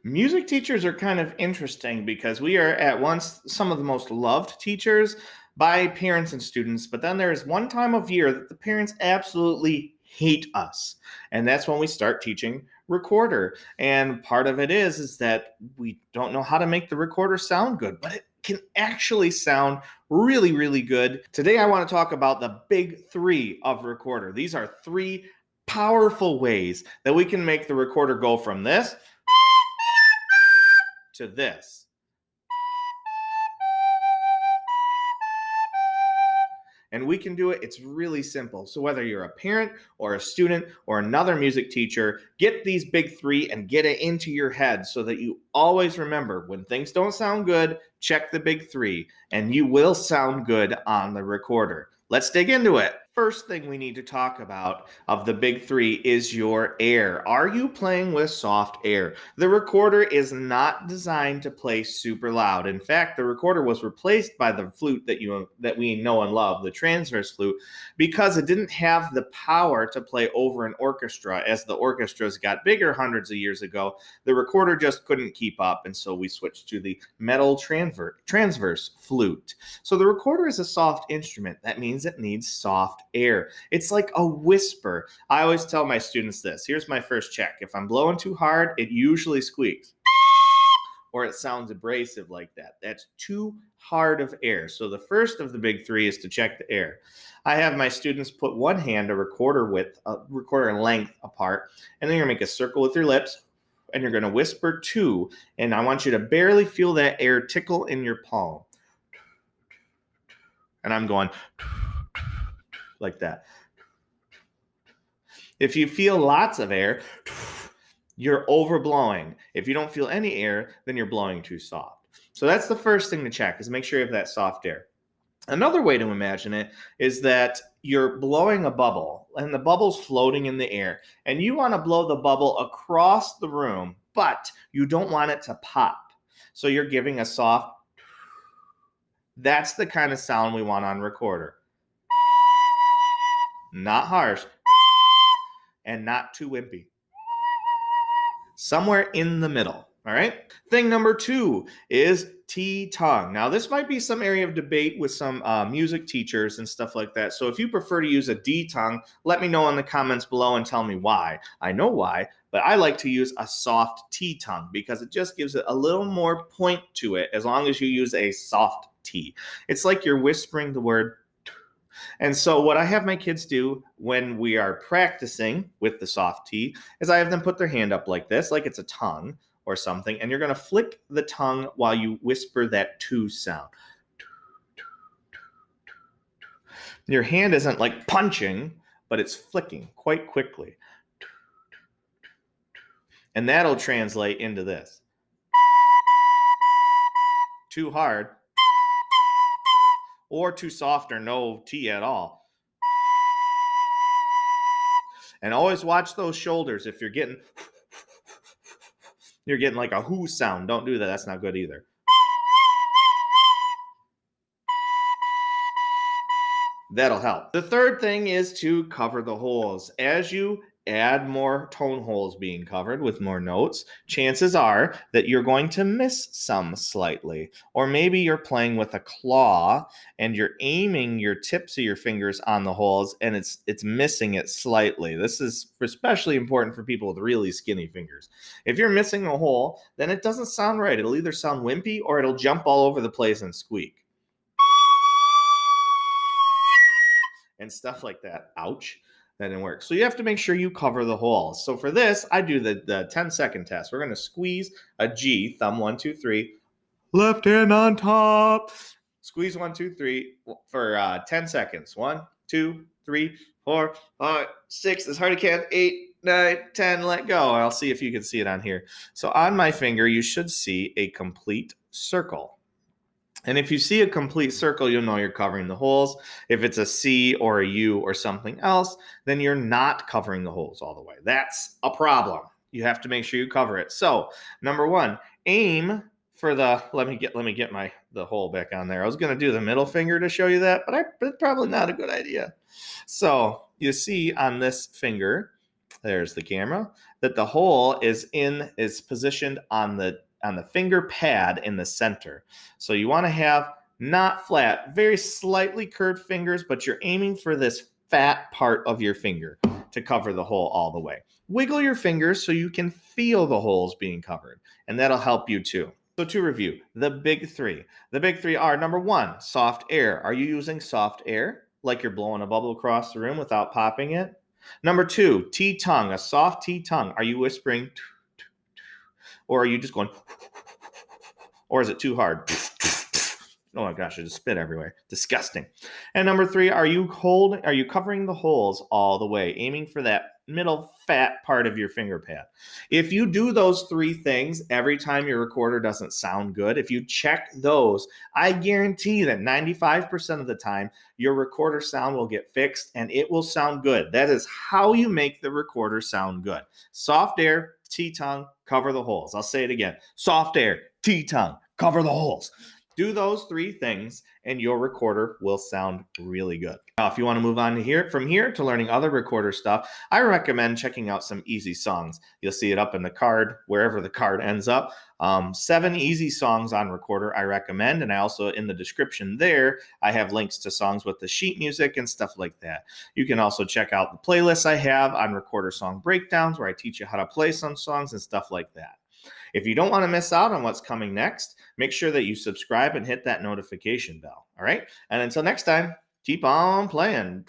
Music teachers are kind of interesting because we are at once some of the most loved teachers by parents and students, but then there's one time of year that the parents absolutely hate us. And that's when we start teaching recorder. And part of it is that we don't know how to make the recorder sound good, but it can actually sound really, really good. Today I want to talk about the big three of recorder. These are three powerful ways that we can make the recorder go from this to this. And we can do it. It's really simple. So whether you're a parent or a student or another music teacher, get these big three and get it into your head so that you always remember when things don't sound good, check the big three and you will sound good on the recorder. Let's dig into it. First thing we need to talk about of the big three is your air. Are you playing with soft air? The recorder is not designed to play super loud. In fact, the recorder was replaced by the flute that we know and love, the transverse flute, because it didn't have the power to play over an orchestra. As the orchestras got bigger hundreds of years ago, the recorder just couldn't keep up, and so we switched to the metal transverse flute. So the recorder is a soft instrument. That means it needs soft air. It's like a whisper. I always tell my students this. Here's my first check. If I'm blowing too hard, it usually squeaks. Or it sounds abrasive like that. That's too hard of air. So the first of the big three is to check the air. I have my students put one hand a recorder length apart, and then you're going to make a circle with your lips, and you're going to whisper two, and I want you to barely feel that air tickle in your palm. And I'm going like that. If you feel lots of air, you're overblowing. If you don't feel any air, then you're blowing too soft. So that's the first thing to check, is make sure you have that soft air. Another way to imagine it is that you're blowing a bubble and the bubble's floating in the air and you want to blow the bubble across the room, but you don't want it to pop. So you're giving a soft. That's the kind of sound we want on recorder. Not harsh and not too wimpy. Somewhere in the middle, all right? Thing number two is T-tongue. Now, this might be some area of debate with some music teachers and stuff like that. So if you prefer to use a D-tongue, let me know in the comments below and tell me why. I know why, but I like to use a soft T-tongue because it just gives it a little more point to it as long as you use a soft T. It's like you're whispering the word. And so what I have my kids do when we are practicing with the soft T is I have them put their hand up like this, like it's a tongue or something, and you're going to flick the tongue while you whisper that to sound. Your hand isn't like punching, but it's flicking quite quickly. And that'll translate into this. Too hard. Or too soft or no T at all. And always watch those shoulders. If you're getting like a whoo sound, don't do that. That's not good either. That'll help. The third thing is to cover the holes. As you add more tone holes being covered with more notes, chances are that you're going to miss some slightly. Or maybe you're playing with a claw and you're aiming your tips of your fingers on the holes and it's missing it slightly. This is especially important for people with really skinny fingers. If you're missing a hole, then it doesn't sound right. It'll either sound wimpy or it'll jump all over the place and squeak. And stuff like that. Ouch. That didn't work. So you have to make sure you cover the holes. So for this, I do the 10-second test. We're going to squeeze a G, thumb 1, 2, 3, left hand on top. Squeeze 1, 2, 3 for 10 seconds. 1, 2, 3, 4, 5, 6, as hard as you can. 8, 9, 10, let go. I'll see if you can see it on here. So on my finger, you should see a complete circle. And if you see a complete circle, you'll know you're covering the holes. If it's a C or a U or something else, then you're not covering the holes all the way. That's a problem. You have to make sure you cover it. So, number one, aim for the, let me get the hole back on there. I was going to do the middle finger to show you that, but it's probably not a good idea. So, you see on this finger, there's the camera, that the hole is positioned on the finger pad in the center. So you want to have not flat, very slightly curved fingers, but you're aiming for this fat part of your finger to cover the hole all the way. Wiggle your fingers so you can feel the holes being covered, and that'll help you too. So to review, the big three. The big three are, number one, soft air. Are you using soft air, like you're blowing a bubble across the room without popping it? Number two, T-tongue, a soft T-tongue. Are you whispering, or are you just going, or is it too hard? Oh my gosh, I just spit everywhere. Disgusting. And number three, are you covering the holes all the way, aiming for that middle fat part of your finger pad? If you do those three things every time your recorder doesn't sound good, if you check those, I guarantee that 95% of the time your recorder sound will get fixed and it will sound good. That is how you make the recorder sound good. Soft air, T-tongue, cover the holes. I'll say it again. Soft air, T-tongue, cover the holes. Do those three things and your recorder will sound really good. Now, if you want to move on from here to learning other recorder stuff, I recommend checking out some easy songs. You'll see it up in the card, wherever the card ends up. 7 easy songs on recorder I recommend. And I also, in the description there, I have links to songs with the sheet music and stuff like that. You can also check out the playlists I have on recorder song breakdowns, where I teach you how to play some songs and stuff like that. If you don't want to miss out on what's coming next, make sure that you subscribe and hit that notification bell. All right? And until next time, keep on playing.